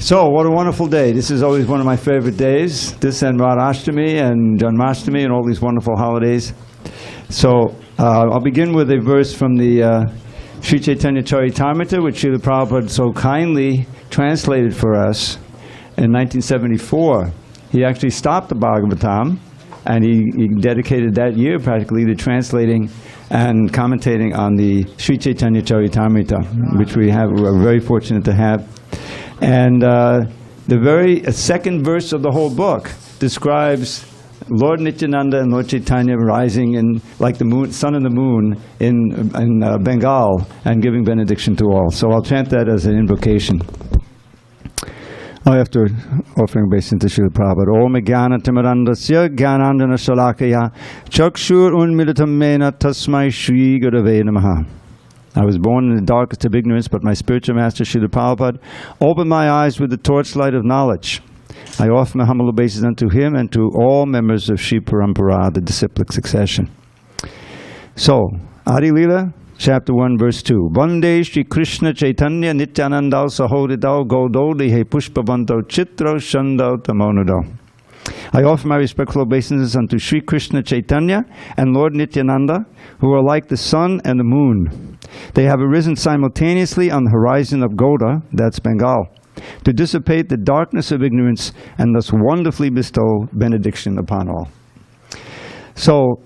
So, what a wonderful day. This is always one of my favorite days. This and Radhashtami and Janmashtami and all these wonderful holidays. So, I'll begin with a verse from the Sri Chaitanya Charitamrita, which Srila Prabhupada so kindly translated for us in 1974. He actually stopped the Bhagavatam, and he dedicated that year practically to translating and commentating on the Sri Chaitanya Charitamrita, which we're very fortunate to have. And the very second verse of the whole book describes Lord Nityananda and Lord Chaitanya rising in like the moon, sun and the moon in Bengal and giving benediction to all. So I'll chant that as an invocation. After offering obeisance to Srila Prabhupada. Om Jnana Timirandasya Jnanandana Shalakaya Chakshur Unmilitam Mena Tasmai Shri Gurave Namaha. I was born in the darkest of ignorance, but my spiritual master Srila Prabhupada opened my eyes with the torchlight of knowledge. I offer my humble obeisance unto him and to all members of Sri Parampara, the disciplic succession. So, Adi Leela, Chapter 1, Verse 2. Vande Shri Krishna Chaitanya Nityananda Sahodidao Godoli He Pushpavanto Chitro Shandao Tamonado. I offer my respectful obeisances unto Sri Krishna Chaitanya and Lord Nityananda, who are like the sun and the moon. They have arisen simultaneously on the horizon of Goda, that's Bengal, to dissipate the darkness of ignorance and thus wonderfully bestow benediction upon all. So,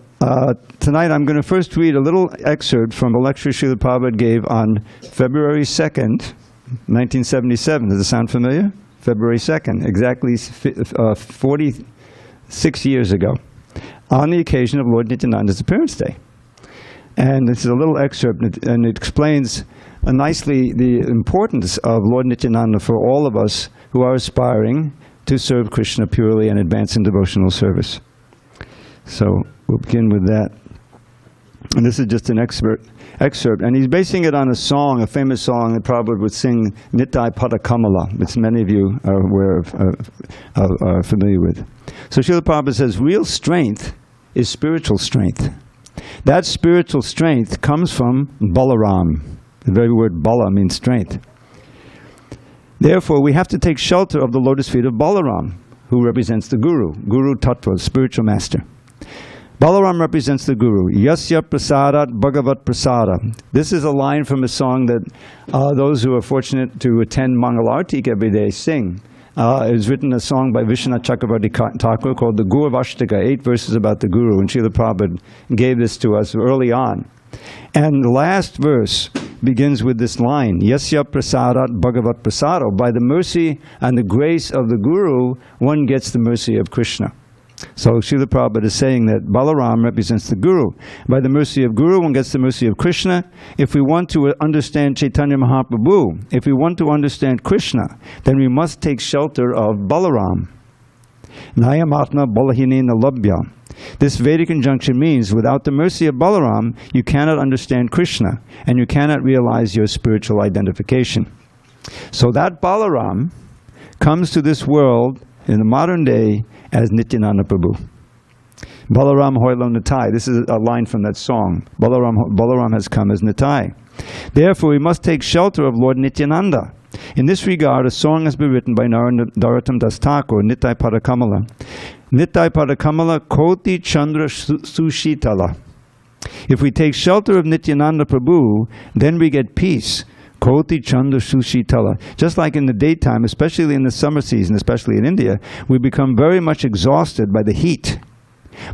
tonight I'm going to first read a little excerpt from a lecture Srila Prabhupada gave on February 2nd, 1977. Does it sound familiar? February 2nd, exactly 46 years ago, on the occasion of Lord Nityananda's appearance day. And this is a little excerpt, and it explains nicely the importance of Lord Nityananda for all of us who are aspiring to serve Krishna purely and advance in devotional service. So we'll begin with that. And this is just an excerpt, and he's basing it on a song, a famous song that Prabhupada would sing, Nitai Pada Kamala, which many of you are aware of, are familiar with. So Srila Prabhupada says, real strength is spiritual strength. That spiritual strength comes from Balaram. The very word Bala means strength. Therefore, we have to take shelter of the lotus feet of Balaram, who represents the Guru, Guru Tattva, spiritual master. Balaram represents the Guru. Yasya prasadat bhagavat prasada. This is a line from a song that those who are fortunate to attend Mangalartik every day sing. It was written a song by Vishwanath Chakravarti Thakur called the Gurvashtaka, 8 verses about the Guru, and Srila Prabhupada gave this to us early on. And the last verse begins with this line, Yasya prasadat bhagavat prasado. By the mercy and the grace of the Guru, one gets the mercy of Krishna. So Srila Prabhupada is saying that Balaram represents the Guru. By the mercy of Guru, one gets the mercy of Krishna. If we want to understand Chaitanya Mahaprabhu, if we want to understand Krishna, then we must take shelter of Balaram. Nayamatma Balahinena Labhya. This Vedic injunction means without the mercy of Balaram, you cannot understand Krishna, and you cannot realize your spiritual identification. So that Balaram comes to this world in the modern day as Nityananda Prabhu. Balaram Hoilo Nitai. This is a line from that song. Balaram has come as Nitai. Therefore, we must take shelter of Lord Nityananda. In this regard, a song has been written by Narottam Das Thakur, Nitai Padakamala. Nitai Padakamala Koti Chandra Sushitala. If we take shelter of Nityananda Prabhu, then we get peace. Koti Chandra Sushitala. Just like in the daytime, especially in the summer season, especially in India, we become very much exhausted by the heat.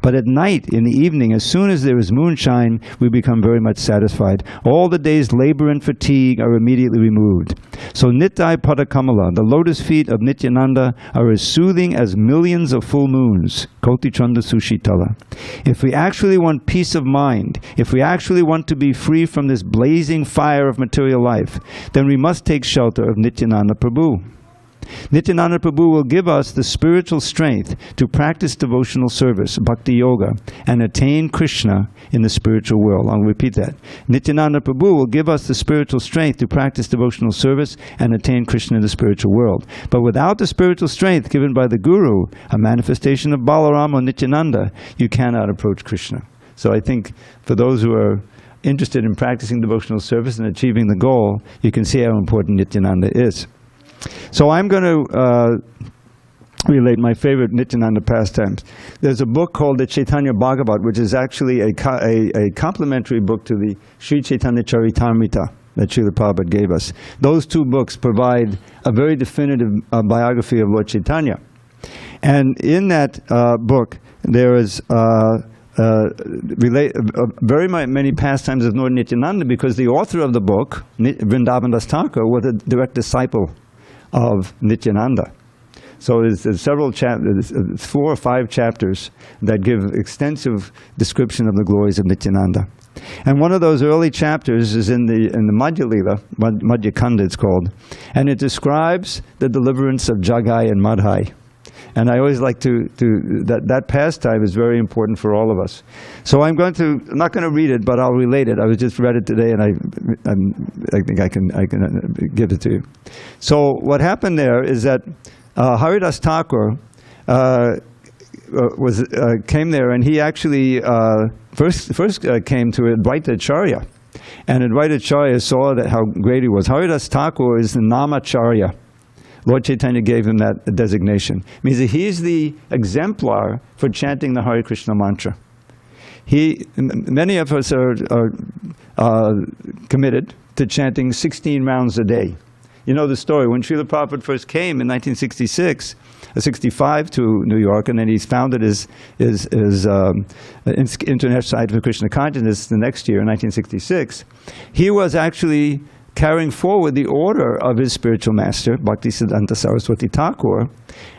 But at night, in the evening, as soon as there is moonshine, we become very much satisfied. All the day's labor and fatigue are immediately removed. So Nitai Padakamala, the lotus feet of Nityananda, are as soothing as millions of full moons. Koti Chanda Sushitala. If we actually want peace of mind, if we actually want to be free from this blazing fire of material life, then we must take shelter of Nityananda Prabhu. Nityananda Prabhu will give us the spiritual strength to practice devotional service, Bhakti Yoga, and attain Krishna in the spiritual world. I'll repeat that. Nityananda Prabhu will give us the spiritual strength to practice devotional service and attain Krishna in the spiritual world. But without the spiritual strength given by the Guru, a manifestation of Balaram or Nityananda, you cannot approach Krishna. So I think for those who are interested in practicing devotional service and achieving the goal, you can see how important Nityananda is. So I'm going to relate my favorite Nityananda pastimes. There's a book called the Chaitanya Bhagavat, which is actually a complementary book to the Sri Chaitanya Charitamrita that Srila Prabhupada gave us. Those two books provide a very definitive biography of Lord Chaitanya. And in that book, there is very many pastimes of Lord Nityananda, because the author of the book, Vrindavan Das Thakur, was a direct disciple of Nityananda. So there's several chapters, 4 or 5 chapters that give extensive description of the glories of Nityananda. And one of those early chapters is in the Madhya Lila, Madhya Kanda it's called, and it describes the deliverance of Jagai and Madhai. And I always like that pastime is very important for all of us. So I'm not going to read it, but I'll relate it. I just read it today, and I think I can give it to you. So what happened there is that Haridas Thakur came there, and he actually first came to Advaita Acharya, and Advaita Acharya saw that how great he was. Haridas Thakur is the Namacharya. Lord Chaitanya gave him that designation. It means that he's the exemplar for chanting the Hare Krishna mantra. Many of us are committed to chanting 16 rounds a day. You know the story. When Srila Prabhupada first came in 1965 to New York, and then he founded his International Society for Krishna Consciousness the next year, in 1966, he was actually carrying forward the order of his spiritual master, Bhaktisiddhanta Saraswati Thakur,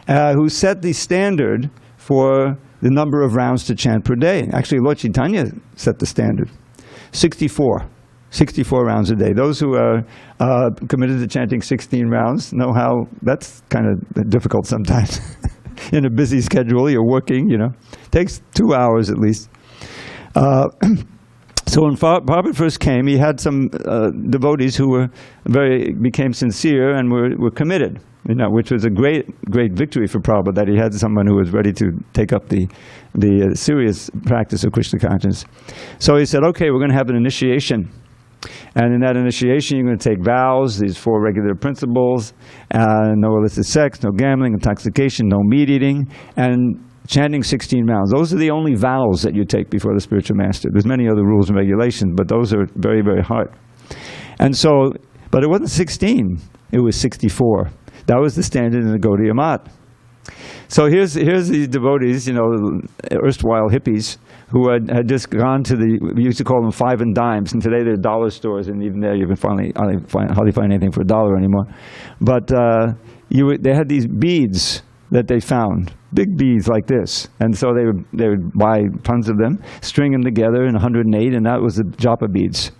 who set the standard for the number of rounds to chant per day. Actually, Lord Chaitanya set the standard. 64 rounds a day. Those who are committed to chanting 16 rounds know how that's kind of difficult sometimes. In a busy schedule, you're working, It takes 2 hours at least. So when Prabhupada first came, he had some devotees who became sincere and were committed, which was a great victory for Prabhupada, that he had someone who was ready to take up the serious practice of Krishna consciousness. So he said, okay, we're going to have an initiation. And in that initiation, you're going to take vows, these 4 regular principles, no illicit sex, no gambling, intoxication, no meat eating, and chanting 16 rounds. Those are the only vows that you take before the spiritual master. There's many other rules and regulations, but those are very, very hard. And so, but it wasn't 16, it was 64. That was the standard in the Gaudiya Math. So here's these devotees, erstwhile hippies, who had just gone to we used to call them 5 and dimes, and today they're dollar stores, and even there you can hardly find anything for $1 anymore. But they had these beads that they found, big beads like this, and so they would buy tons of them, string them together in 108, and that was the japa beads.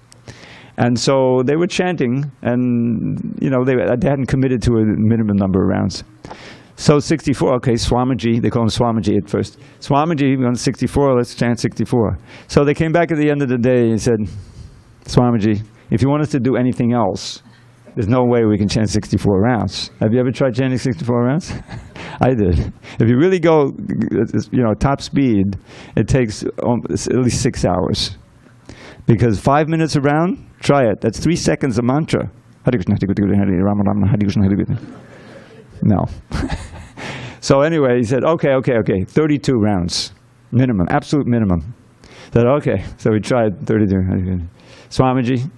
And so they were chanting, and they hadn't committed to a minimum number of rounds. So 64, okay, Swamiji, they call him Swamiji at first. Swamiji, we're on 64, let's chant 64. So they came back at the end of the day and said, Swamiji, if you want us to do anything else, there's no way we can chant 64 rounds. Have you ever tried chanting 64 rounds? I did. If you really go, top speed, it takes at least 6 hours. Because 5 minutes a round, try it. That's 3 seconds a mantra. Hare Krishna, Hare Krishna, Hare Rama, Rama, Hare Krishna, Hare Krishna. No. So anyway, he said, okay, 32 rounds, minimum, absolute minimum. Said, okay, so we tried 32. Swamiji,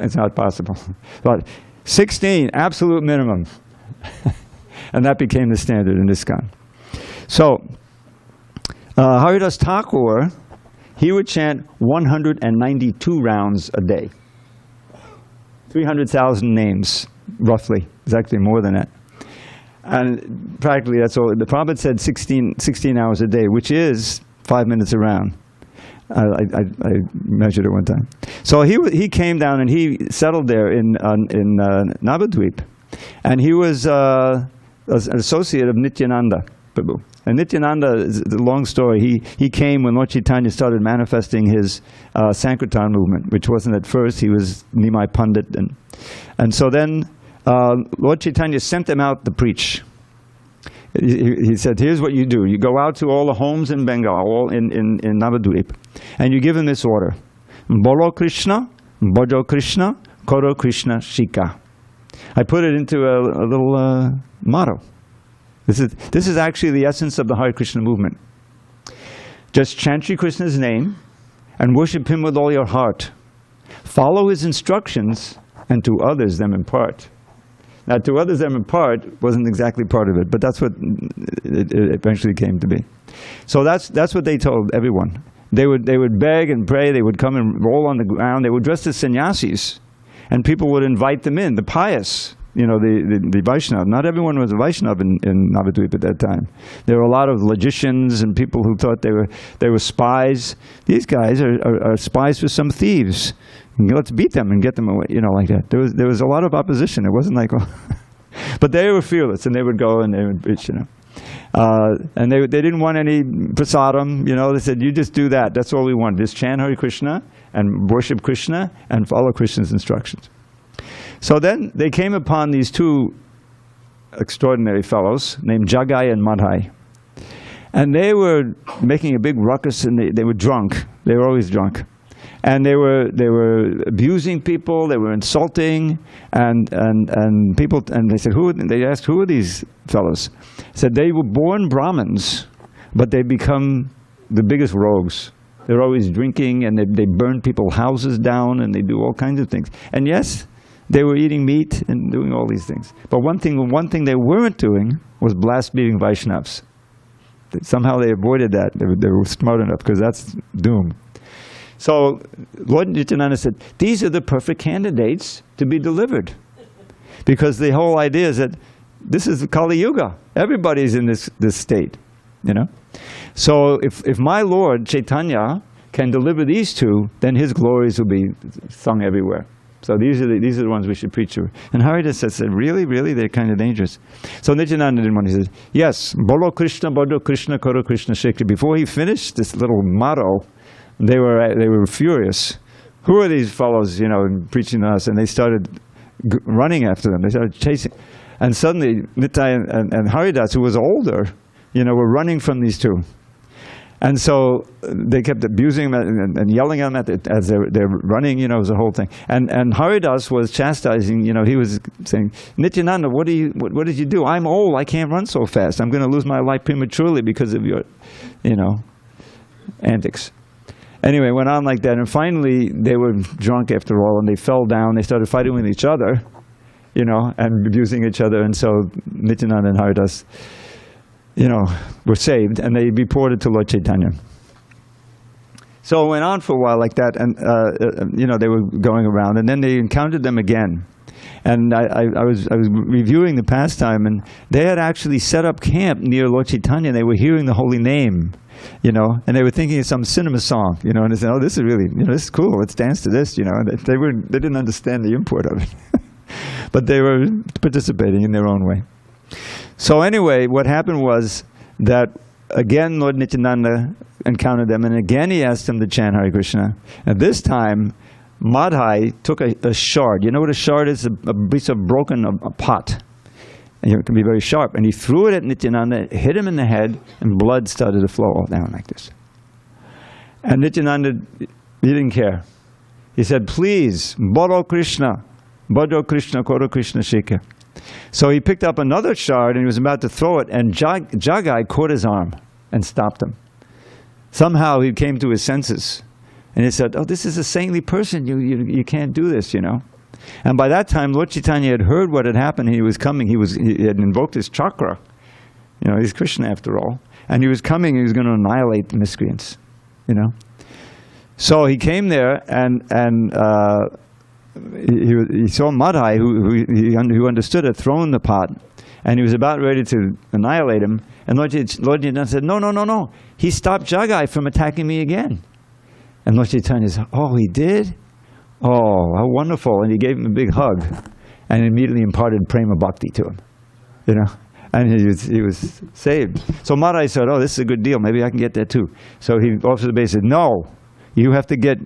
it's not possible. But 16, absolute minimum. And that became the standard in ISKCON. So, Haridas Thakur, he would chant 192 rounds a day. 300,000 names, roughly. It's actually more than that. And practically that's all. The Prabhupada said 16 hours a day, which is 5 minutes a round. I measured it one time. So he came down and he settled there in Navadvip. And he was an associate of Nityananda Prabhu. And Nityananda is a long story. He came when Lord Chaitanya started manifesting his Sankirtan movement, which wasn't at first. He was Nimai Pandit. And so then Lord Chaitanya sent him out to preach. He said, here's what you do. You go out to all the homes in Bengal, all in Navadvip, and you give them this order. Bolo Krishna, Bojo Krishna, Koro Krishna Shika. I put it into a little motto. This is actually the essence of the Hare Krishna movement. Just chant Shri Krishna's name and worship Him with all your heart. Follow His instructions, and to others them impart. Now, to others them impart wasn't exactly part of it, but that's what it eventually came to be. So that's what they told everyone. They would beg and pray. They would come and roll on the ground. They were dressed as sannyasis, and people would invite them in. The pious, the Vaishnava. Not everyone was a Vaishnava in Navadvip at that time. There were a lot of logicians and people who thought they were spies. These guys are spies for some thieves. Let's beat them and get them away, like that. There was a lot of opposition. It wasn't like, but they were fearless, and they would go and they would preach, and they didn't want any prasadam, They said, you just do that. That's all we want. Just chant Hare Krishna and worship Krishna and follow Krishna's instructions. So then they came upon these two extraordinary fellows named Jagai and Madhai. And they were making a big ruckus, and they were drunk. They were always drunk. And they were abusing people, they were insulting, and people, and they said, they asked, who are these fellows? Said they were born Brahmins, but they become the biggest rogues. They're always drinking, and they burn people's houses down, and they do all kinds of things. And yes, they were eating meat and doing all these things. But one thing they weren't doing was blaspheming Vaishnavas. Somehow they avoided that. They were smart enough, because that's doom. So Lord Nityananda said, these are the perfect candidates to be delivered. Because the whole idea is that this is the Kali Yuga. Everybody's in this state, So if my Lord Chaitanya can deliver these two, then his glories will be sung everywhere. So these are the ones we should preach to. And Haridas said, really? They're kind of dangerous. So Nityananda didn't want to. He said, yes, Bolo Krishna, Bodo Krishna, Koro Krishna, Shekri. Before he finished this little motto, they were furious. Who are these fellows, preaching to us? And they started running after them. They started chasing. And suddenly, Nitya and Haridas, who was older, were running from these two. And so they kept abusing them and yelling at them as they're running, it was a whole thing. And Haridas was chastising, he was saying, Nityananda, what did you do? I'm old, I can't run so fast. I'm going to lose my life prematurely because of your, antics. Anyway, it went on like that, and finally they were drunk after all, and they fell down. They started fighting with each other, and abusing each other. And so Nityananda and Haridas, were saved, and they reported to Lord Chaitanya. So it went on for a while like that, and they were going around, and then they encountered them again. And I was reviewing the pastime, and they had actually set up camp near Lord Chaitanya, and they were hearing the holy name, and they were thinking of some cinema song, and they said, oh, this is really, this is cool, let's dance to this, They didn't understand the import of it. But they were participating in their own way. So anyway, what happened was that, again, Lord Nityananda encountered them, and again he asked them to chant Hare Krishna. And this time, Madhai took a shard. You know what a shard is? A piece of broken a pot. And it can be very sharp. And he threw it at Nityananda, hit him in the head, and blood started to flow all down like this. And Nityananda, he didn't care. He said, please, Boro Krishna, Koro Krishna Shekha. So he picked up another shard, and he was about to throw it, and Jagai caught his arm and stopped him. Somehow he came to his senses. And he said, oh, this is a saintly person. You can't do this, And by that time, Lord Chaitanya had heard what had happened. He was coming. He had invoked his chakra. He's Krishna after all. And he was coming. He was going to annihilate the miscreants, So he came there, and he saw Madhai, who understood, had thrown the pot. And he was about ready to annihilate him. And Lord Chaitanya said, no. He stopped Jagai from attacking me again. And Lord Chaitanya said, oh, he did? Oh, how wonderful. And he gave him a big hug and immediately imparted prema bhakti to him, And he was saved. So Madhai said, oh, this is a good deal. Maybe I can get that too. So he offered the base said, no, you have to get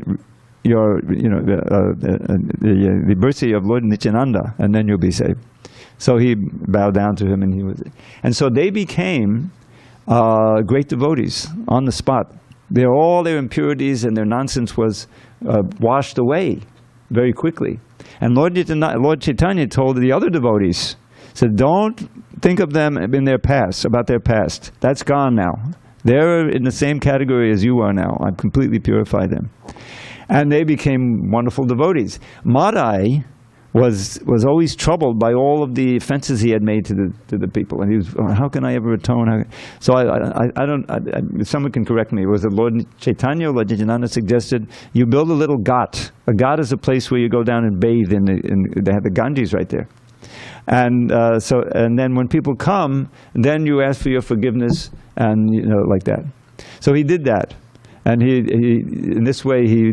your, the mercy of Lord Nityananda, and then you'll be saved. So he bowed down to him, and so they became great devotees on the spot. All their impurities and their nonsense was washed away very quickly. And Lord Chaitanya told the other devotees, said, don't think of them in their past, about their past. That's gone now. They're in the same category as you are now. I've completely purified them. And they became wonderful devotees. Madai was always troubled by all of the offenses he had made to the people, and he was, oh, how can I ever atone? So I don't. Someone can correct me. Was it Lord Chaitanya or Lord Nityananda suggested you build a little ghat? A ghat is a place where you go down and bathe in they have the Ganges right there, and and then when people come, then you ask for your forgiveness, and like that. So he did that. And he in this way, he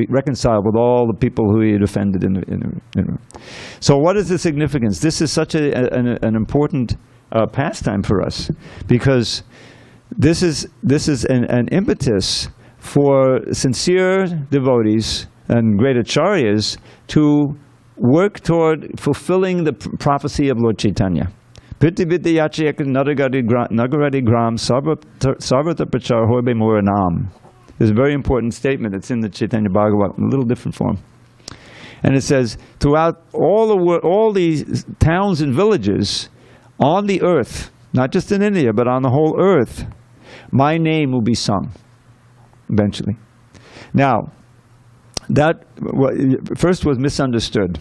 reconciled with all the people who he had offended. So what is the significance? This is such an important pastime for us, because this is an impetus for sincere devotees and great acharyas to work toward fulfilling the prophecy of Lord Chaitanya. Piti Piti Yachyak Nagaradi Gram Sarvata Prachar Hoibe Moranam. There's a very important statement that's in the Chaitanya Bhagavat in a little different form. And it says, throughout all these towns and villages on the earth, not just in India, but on the whole earth, my name will be sung eventually. Now, that first was misunderstood.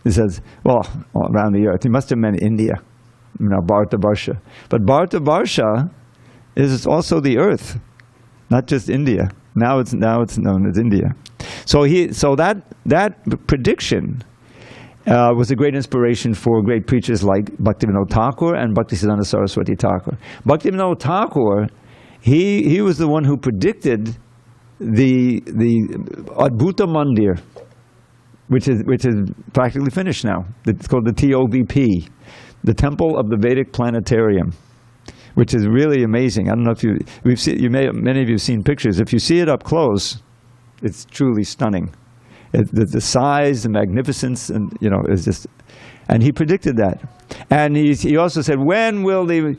It says, well, around the earth. He must have meant India. Bharata Varsha. But Bharata Varsha is also the earth, not just India. Now it's known as India. So that prediction was a great inspiration for great preachers like Bhaktivinoda Thakur and Bhaktisiddhanta Saraswati Thakur. Bhaktivinoda Thakur, he was the one who predicted the Adbhuta Mandir, which is practically finished now. It's called the TOVP. The Temple of the Vedic Planetarium, which is really amazing. I don't know if many of you have seen pictures. If you see it up close, it's truly stunning. The size, the magnificence, and is just. And he predicted that. And he also said, when will the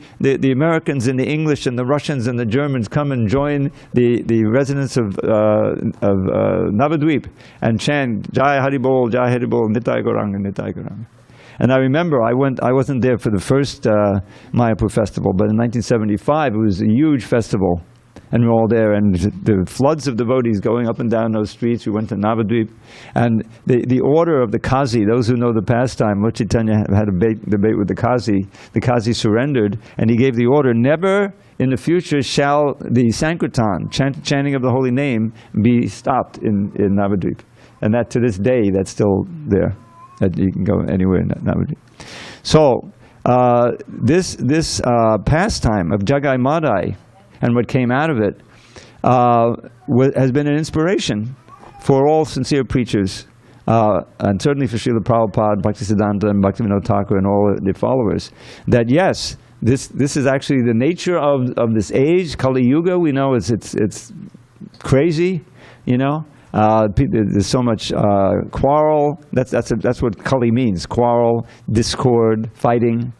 Americans and the English and the Russians and the Germans come and join the residents of Navadvip and chant Jai Haribol, Jai Haribol, Nitai Gauranga, Nitai Gauranga. And I remember I wasn't there for the first Mayapur festival, but in 1975 it was a huge festival, and we were all there, and the floods of devotees going up and down those streets. We went to Navadvip, and the order of the Qazi, those who know the pastime, Lord Chaitanya had a debate with the Qazi surrendered, and he gave the order, never in the future shall the Sankirtan, chanting of the holy name, be stopped in Navadvip. And that to this day, that's still there. That you can go anywhere in that. So this pastime of Jagai Madai and what came out of it has been an inspiration for all sincere preachers, and certainly for Srila Prabhupada, Bhaktisiddhanta, and Bhaktivinoda Thakur, and all their followers. That yes, this is actually the nature of this age. Kali Yuga, we know it's crazy, There's so much quarrel. That's what Kali means: quarrel, discord, fighting.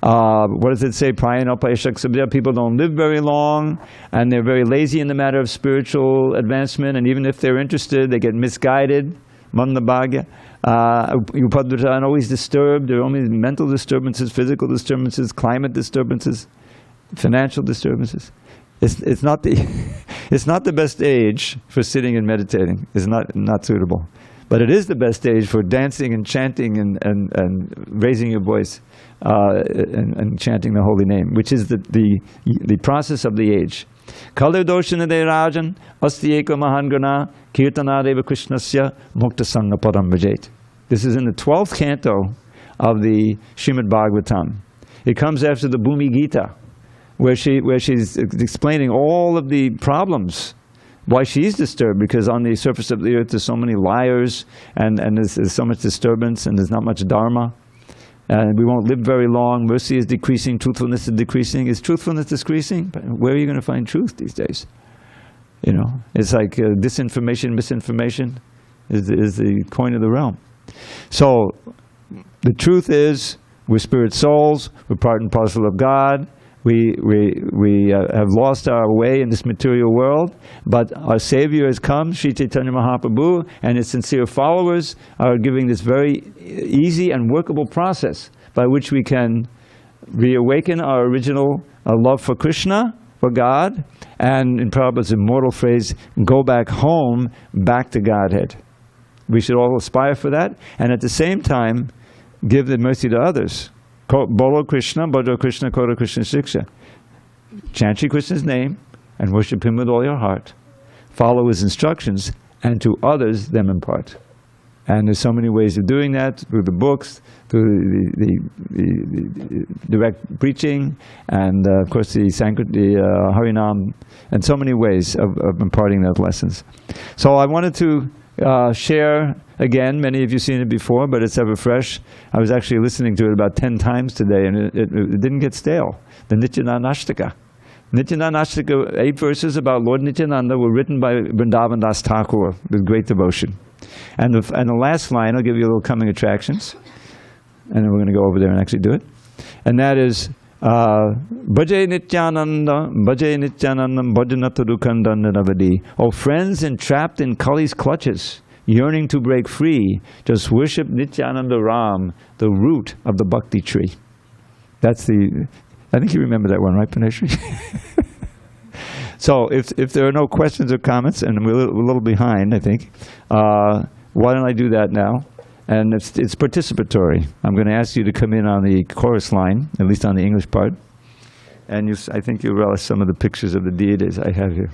What does it say? People don't live very long, and they're very lazy in the matter of spiritual advancement. And even if they're interested, they get misguided. Mandabhagya, and always disturbed. There are only mental disturbances, physical disturbances, climate disturbances, financial disturbances. It's not the best age for sitting and meditating. It's not suitable, but it is the best age for dancing and chanting and raising your voice and chanting the holy name, which is the process of the age. Kalir doshana de rajan asti eka mahangana kirtanadeva krishnasya mukta sangha padam vajet. This is in the 12th canto of the Srimad Bhagavatam. It comes after the Bhumi Gita, where she's explaining all of the problems, why she's disturbed, because on the surface of the earth there's so many liars, and there's so much disturbance, and there's not much dharma, and we won't live very long. Mercy is decreasing, truthfulness is decreasing. Is truthfulness decreasing? Where are you going to find truth these days? It's like disinformation, misinformation is the coin of the realm. So the truth is, we're spirit souls, we're part and parcel of God. We have lost our way in this material world, but our Savior has come, Sri Chaitanya Mahaprabhu, and his sincere followers are giving this very easy and workable process by which we can reawaken our original love for Krishna, for God, and in Prabhupada's immortal phrase, go back home, back to Godhead. We should all aspire for that, and at the same time, give the mercy to others. Bolo Krishna, Bhajo Krishna, Kora Krishna Shiksha. Chant Shri Krishna's name and worship him with all your heart. Follow his instructions, and to others them impart. And there's so many ways of doing that, through the books, through the direct preaching, and of course the Harinam, and so many ways of imparting those lessons. So I wanted to share, again, many of you have seen it before, but it's ever fresh. I was actually listening to it about 10 times today, and it didn't get stale. The Nityananda Ashtaka. Nityananda Ashtaka, 8 verses about Lord Nityananda, were written by Vrindavan Das Thakur with great devotion. And the last line, I'll give you a little coming attractions, and then we're going to go over there and actually do it. And that is, Bhaje Nityananda, Bhaje Nityananda, Bhajanatadukanda Navadi. Oh, friends entrapped in Kali's clutches, yearning to break free, just worship Nityananda Ram, the root of the Bhakti tree. That's the, I think you remember that one, right, Paneshri? So if there are no questions or comments, and we're a little behind, I think, why don't I do that now? And it's participatory. I'm going to ask you to come in on the chorus line, at least on the English part. And I think you'll relish some of the pictures of the deities I have here.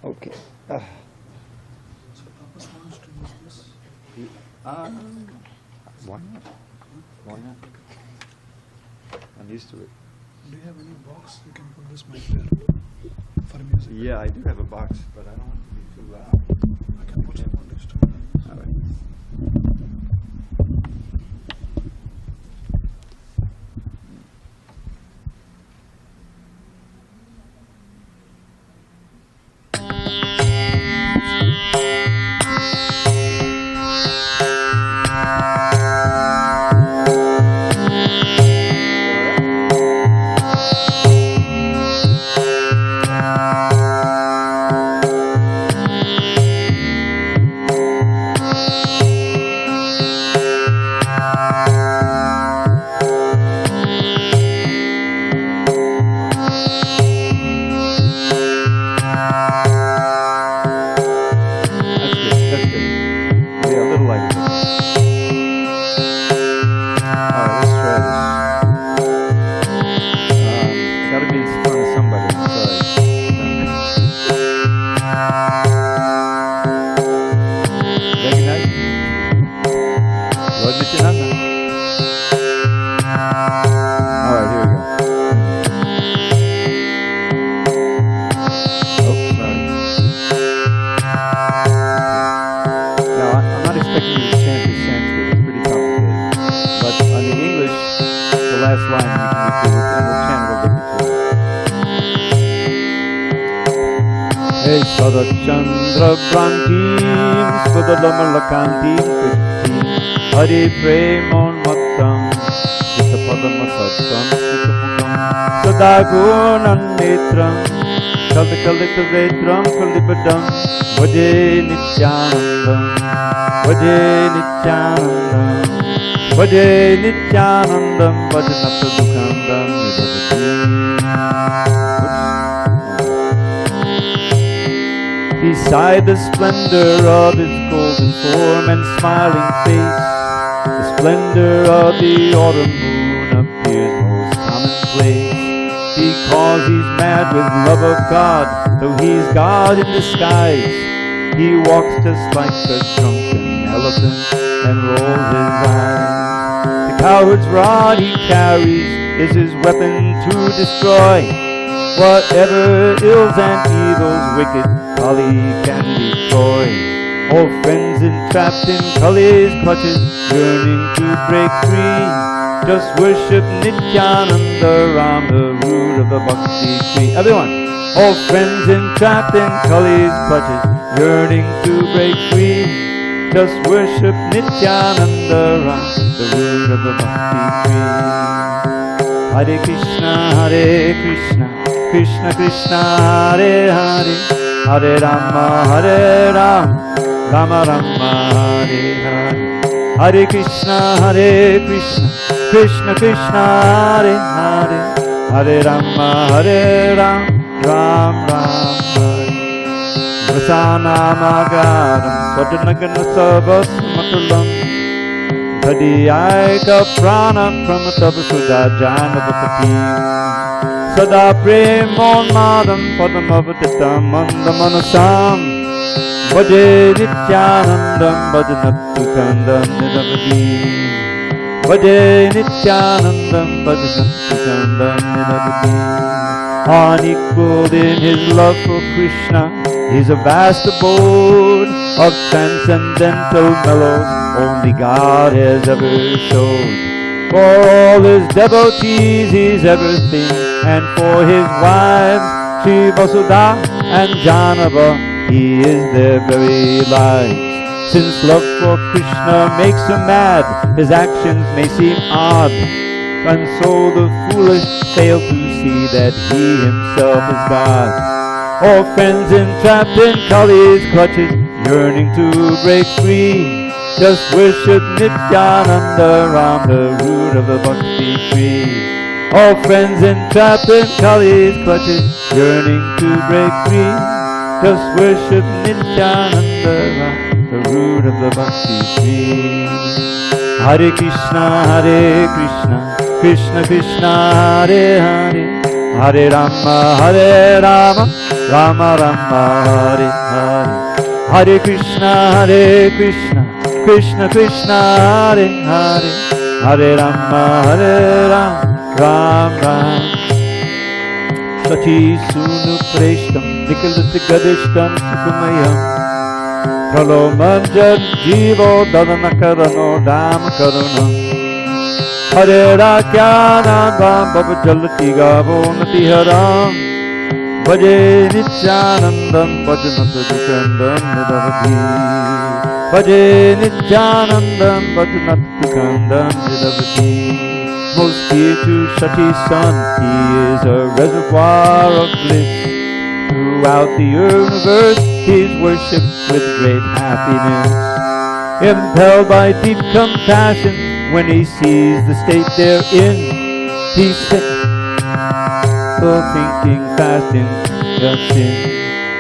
Okay. So Papa wants to use this. Why not? Why not? I'm used to it. Do you have any box you can put this mic there for music? Yeah, I do have a box, but I don't want it to be too loud. I can put some on this too. All right. Chandra Prantim Sudalamalakandi Hari Premon Mattam Sitapadama Sattam Sitamukam Sadagunan Netram Kalita Vetram Kalibadam Vaje Nityanandam Vaje Nityanandam Vaje Nityanandam Vajanata Dukandam Nidavati. Beside the splendor of his golden form and smiling face, the splendor of the autumn moon appears most commonplace. Because he's mad with love of God, though he's God in disguise, he walks just like a drunken elephant and rolls his eyes. The coward's rod he carries is his weapon to destroy whatever ills and evils wicked Kali can destroy. All friends entrapped in Kali's clutches, yearning to break free, just worship Nityananda Ram, the root of the Bhakti tree. Everyone! All friends entrapped in Kali's clutches, yearning to break free, just worship Nityananda Ram, the root of the Bhakti tree. Hare Krishna, Krishna Krishna, Hare Hare, Hare Rama, Rama Rama, Hare Hare. Hare Krishna, Krishna Krishna, Hare Hare, Hare Rama, Ram Ram, Hare. Vasanamagaram, Swadanagana Sabasmatulam, Tadiaika Prana Pramatavasuda Janavatatim, Sada Premon Madam Padamavatitam Mandamanasam, Bhaje Nityanandam Bhajanattu Kandam Nidavadi, Bhaje Nityanandam Bhajanattu Kandam Nidavadi. Unequaled in his love for Krishna, he's a vast abode of transcendental mellows only God has ever showed. For all his devotees he's everything, and for his wives Shri Vasudha and Janava he is their very lives. Since love for Krishna makes him mad, his actions may seem odd, and so the foolish fail to see that he himself is God. All friends entrapped in Kali's clutches, yearning to break free, just worship Nityananda Ram, the root of the Bhakti tree. All friends entrapped in Kali's clutches, yearning to break free, just worship Nityananda Ram, the root of the Bhakti tree. Hare Krishna, Krishna Krishna, Hare Hare, Hare Rama, Rama Rama, Hare Hare. Hare Krishna, Krishna Krishna, Hare Hare, Hare Rama, Ram Ram. Sati Sunu Preshtam, Nikalati Gadishtam Sukumayam, Pralo Manjan Jivo Dadanakarano Dam Karunam, Hare Rakyanandam Babajalati Gavo Natiharam, Bhaje Nityanandam Bhajanata Dukandam Nidavati, Bhaje Nityanandam Bhajanata Dukandam Nidavati. Most dear to Sati's son, he is a reservoir of bliss. Throughout the universe he is worshipped with great happiness. Impelled by deep compassion when he sees the state they're in, he says, thinking, fasting, just sin,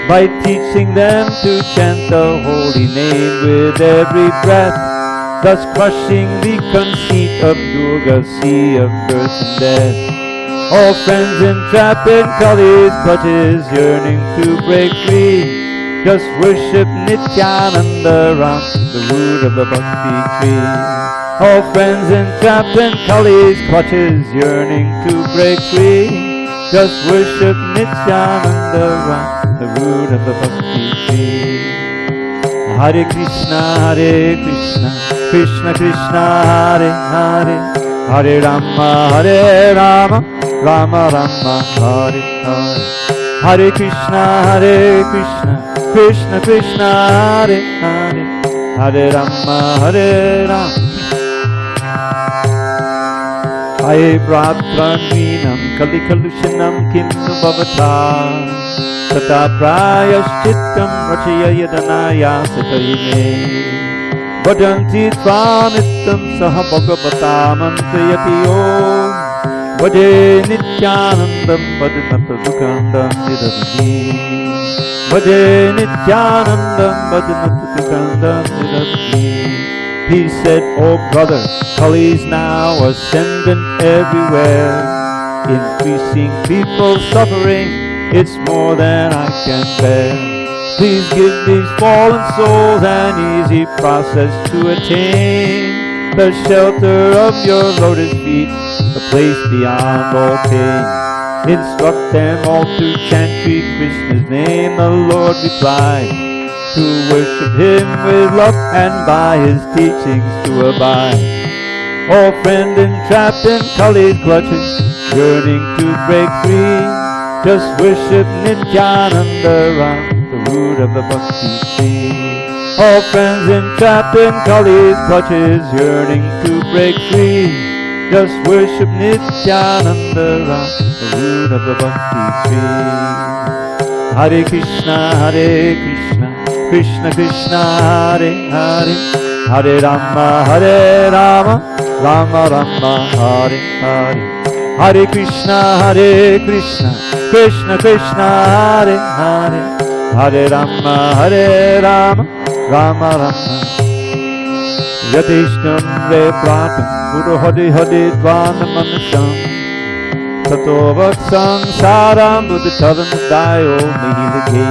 by teaching them to chant the holy name with every breath, thus crushing the conceit of Durga's sea of birth and death. All friends entrapped in Kali's clutches, yearning to break free, just worship Nityananda Ram, the root of the Bhakti tree. All friends entrapped in Kali's clutches, yearning to break free, just worship Nityananda Ram, the root of the Bhakti tree. Hare Krishna, Krishna Krishna, Hare Hare, Hare Rama, Rama Rama, Hare Hare. Hare Krishna, Krishna Krishna, Hare Hare, Hare Rama, Hare Bhratranvinam Kalikalushanam Kintu Bhavata Tata Prayashchittam Rachaya Yadanaya Sitayime Bhajanti Tvanitam Saha Bhagavatam Antayati Om Bhaje Nityanandam Bhajanata Dukandam Nidavati Bhaje Nityanandam Bhajanata Dukandam Nidavati. He said, oh brother, Kali's now ascendant everywhere, increasing people's suffering, it's more than I can bear. Please give these fallen souls an easy process to attain the shelter of your lotus feet, a place beyond all pain. Instruct them all to chant Shri Krishna's name, the Lord replied, to worship him with love and by his teachings to abide. All friend entrapped in Kali's clutches, yearning to break free, just worship Nityananda Ram, the root of the Bhakti tree. All friends entrapped in Kali's clutches, yearning to break free, Just worship Nityananda round the root of the Bhakti tree. Hare Krishna, Krishna Krishna, Hare Hare, Hare Rama, Rama Rama, Hare Hare. Hare Krishna, Krishna Krishna, Hare Hare, Hare Rama, Rama Rama. Yadishtam re pratam Guru Hadi Hadi Dvana Manasham Tato Vaksam Saram Buddhitavam Dayo Mihilagi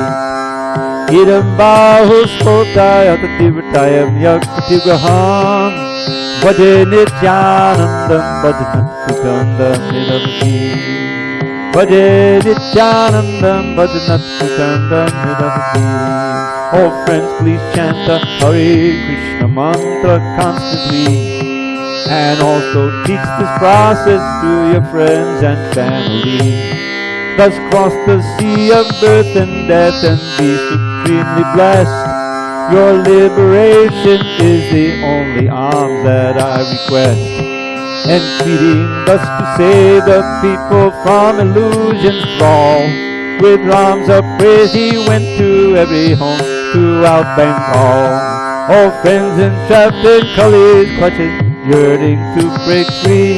Idam Bahus Potaya Tativatayam Yakatigraham Vaje Nityanandam Bhajanattukandam Nidavati Vaje Nityanandam Bhajanattukandam Nidavati. Oh friends, please chant the Hare Krishna mantra constantly, and also teach this process to your friends and family. Thus cross the sea of birth and death and be supremely blessed. Your liberation is the only alms that I request. Entreating thus to save the people from illusion's thrall, with arms upraised he went to every home throughout Bengal. All friends entrapped in Kali's clutches, yearning to break free.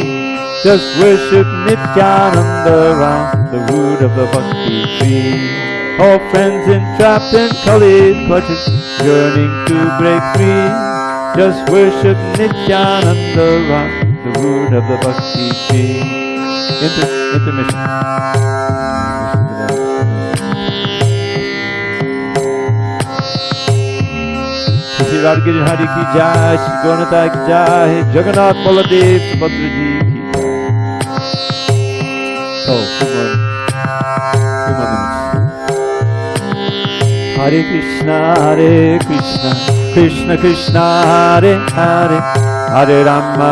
Just worship Nityananda round the root of the Bhakti tree. All friends entrapped in Kali's clutches, yearning to break free. Just worship Nityananda round the root of the Bhakti tree. Intermission. Shri Radhagiri Hari ki jai, Shri Gauranga ki jai, Jagannath Baladev Subhadra ji ki jai. So, two more minutes. Hare Krishna, Krishna Krishna, Hare Hare, Hare Rama,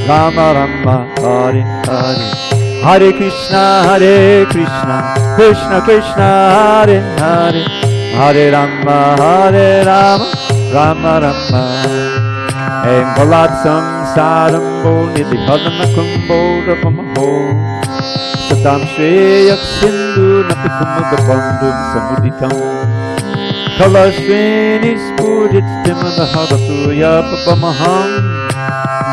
Rama Rama, Hare Hare. Hare Krishna, Krishna Krishna, Hare Hare, Hare Rama, Rama Rama. Em Balat Samsarambo Nidhikadanakumbo Rapamaho Satam Shreyak Sindhu Napikumagabandum Samuditam Kalashveni Spudit Timanaharasuya Papamaham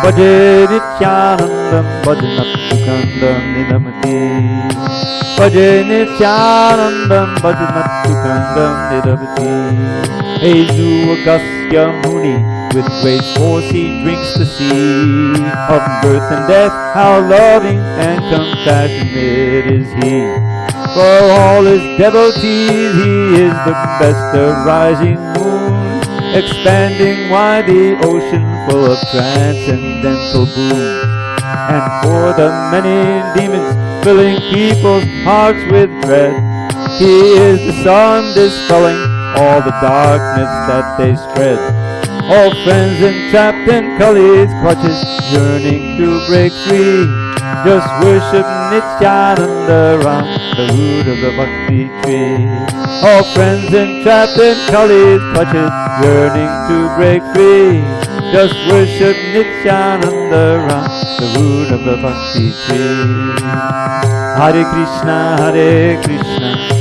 Bhaje Nityanandam Bhajanattukandam Nidamati Bhaje Nityanandam Bhajanattukandam Nidamati. Hey New Agastya Muni, with great force he drinks the sea of birth and death. How loving and compassionate is he! For all his devotees he is the best of rising moon, expanding wide the ocean full of transcendental boon. And for the many demons filling people's hearts with dread, he is the sun dispelling all the darkness that they spread. All friends entrapped in Kali's clutches, yearning to break free. Just worship Nityananda round the root of the Bhakti tree. All friends entrapped in Kali's clutches, yearning to break free. Just worship Nityananda round the root of the Bhakti tree. Hare Krishna,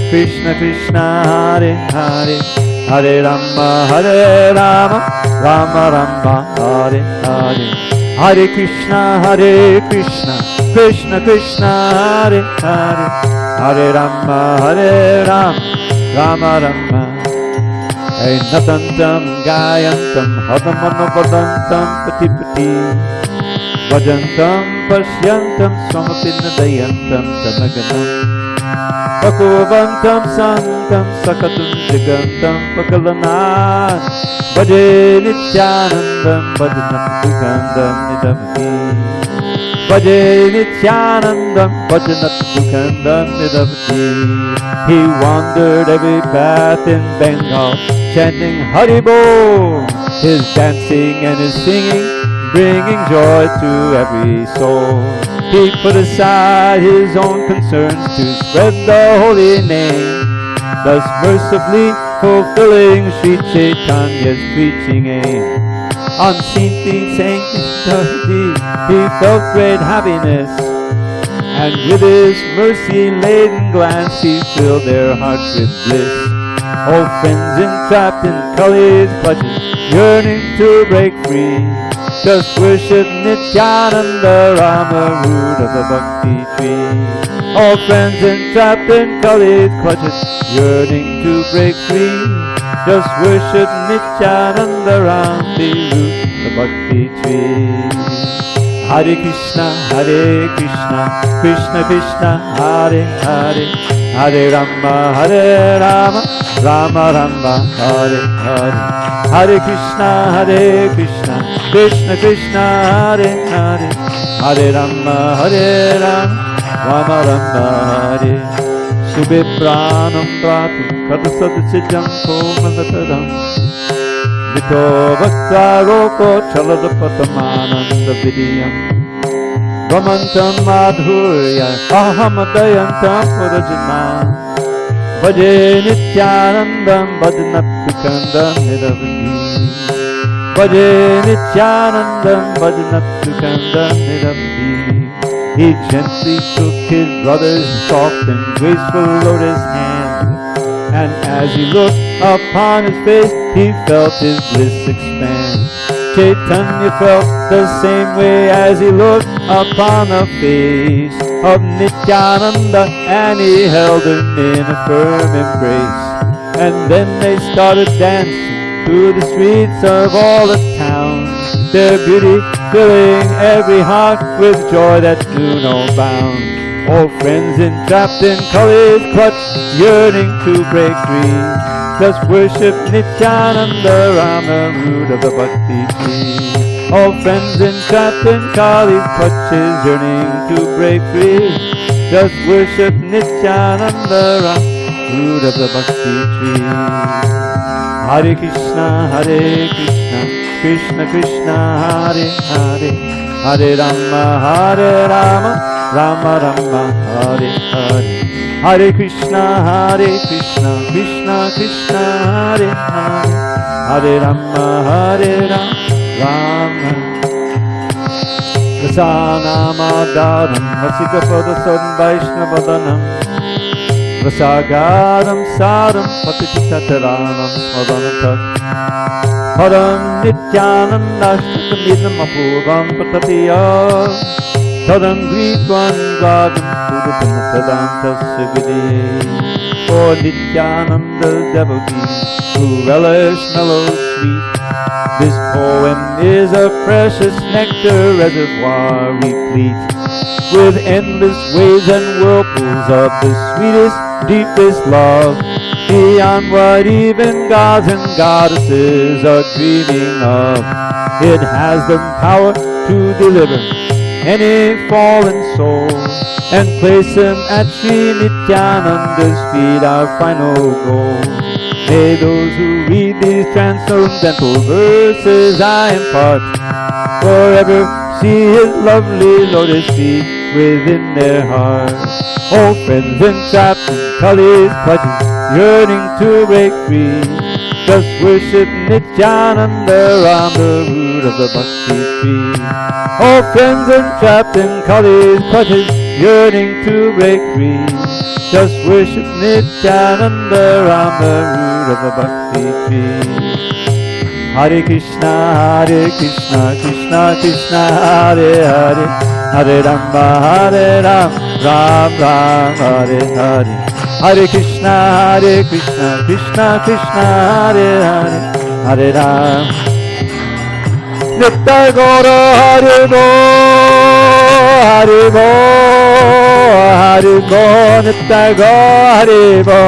Krishna Krishna, Hare Hare, Hare Rama, Rama Rama, Hare Hare. Hare Krishna, Krishna Krishna, Hare Hare, Hare Rama, Rama Rama. Natantam Gayantam Hadamanabadantam Patipati Vajantam Pashyantam Swamapinadayantam Tamaganam Pakuvantam Santam Sakatum Jigantam Pakalanat Bhaje Nityanandam Bhajanattukandam Nidamati Bhaje Nityanandam Bhajanattukandam Nidamati. He wandered every path in Bengal, chanting Haribol, his dancing and his singing, bringing joy to every soul. He put aside his own concerns to spread the holy name, thus mercifully fulfilling Sri Chaitanya's preaching aim. Unseen things saying he felt great happiness, and with his mercy-laden glance he filled their hearts with bliss. All friends entrapped in Kali's clutches, yearning to break free, just worship Nityananda, Rama, root of the Bhakti tree. All friends entrapped in Kali's clutches, yearning to break free, just worship Nityananda, Rama, root of the Bhakti tree. Hare Krishna, Krishna Krishna, Hare Hare, Hare Rama, Rama Rama, Hare Hare. Hare Krishna, Krishna Krishna, Hare Hare, Hare Rama, Rama Rama, Hare. Subhipranam pratim kadasadachijam komalataram, Vito Bhakta Roko Chaladapatamānanda Vidiyam, Vamantam Madhurya Ahamaдаyantam Purajana, Vaje Nityanandam Bhajanapikandam Niravati, Vaje Nityanandam Bhajanapikandam Niravati. He gently took his brother's soft and graceful lotus hand, and as he looked upon his face, he felt his bliss expand. Chaitanya felt the same way as he looked upon the face of Nityananda, and he held him in a firm embrace. And then they started dancing through the streets of all the town, their beauty filling every heart with joy that knew no bound. All friends entrapped in Kali's clutch, yearning to break free, just worship Nityananda, Rama, root of the Bhakti tree. All friends entrapped in Kali's clutches, yearning to break free, just worship Nityananda, Rama, root of the Bhakti tree. Hare Krishna, Krishna Krishna, Hare Hare, Hare Rama, Rama Rama, Hare Hare. Hare Krishna, Krishna Krishna, Hare Hare, Hare Rama, Rama. Rasanamadaram, Vasikapadasam, Vaishnavadanam, Vasagaram Saram, Patitataranam, Smadanatak, Param Nityanandashtamidam Apurvam Patatiya, Tadam Gripam Gagam Sudapam Sadantasya Vidye. For Nityananda's devotees who relish mellow sweet, this poem is a precious nectar reservoir replete with endless waves and whirlpools of the sweetest, deepest love, beyond what even gods and goddesses are dreaming of. It has the power to deliver any fallen soul and place him at Sri Nityananda's feet, our final goal. May those who read these transcendental verses I impart forever see his lovely lotus feet within their hearts. Oh, friends entrapped in Kali's clutches, yearning to break free, just worship Nityananda, Ram, the root of the Bhakti tree. Oh, friends entrapped in Kali's clutches, yearning to break free, just worship Nityananda, Ram, the root of the Bhakti tree. Hare Krishna, Krishna Krishna, Hare Hare, Hare Rama, Ram Ram, Hare Hare. Hare Krishna, Krishna Krishna, Hare Hare, Hare Ram. Nitya Gaura Hare Bo, Hare Bo, Hare Bo, Nitya Gaura Hare Bo.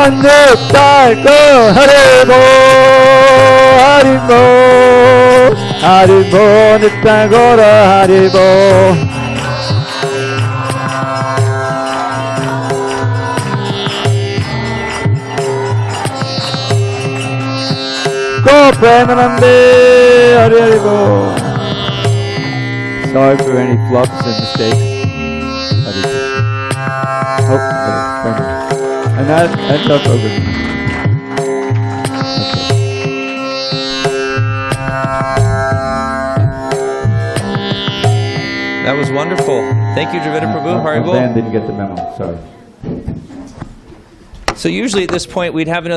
Nitya Gaura Hare Bo, Hare Bo, Hare Bo, Nitya Gaura Hare Bo. Go Premanande, Hare Hare Bo. Sorry for any flops and mistakes. Hare Krishna. Oh, That's our program. That was wonderful. Thank you, Dravida Prabhu. Dan Haribol. didn't get the memo, sorry. So usually at this point we'd have another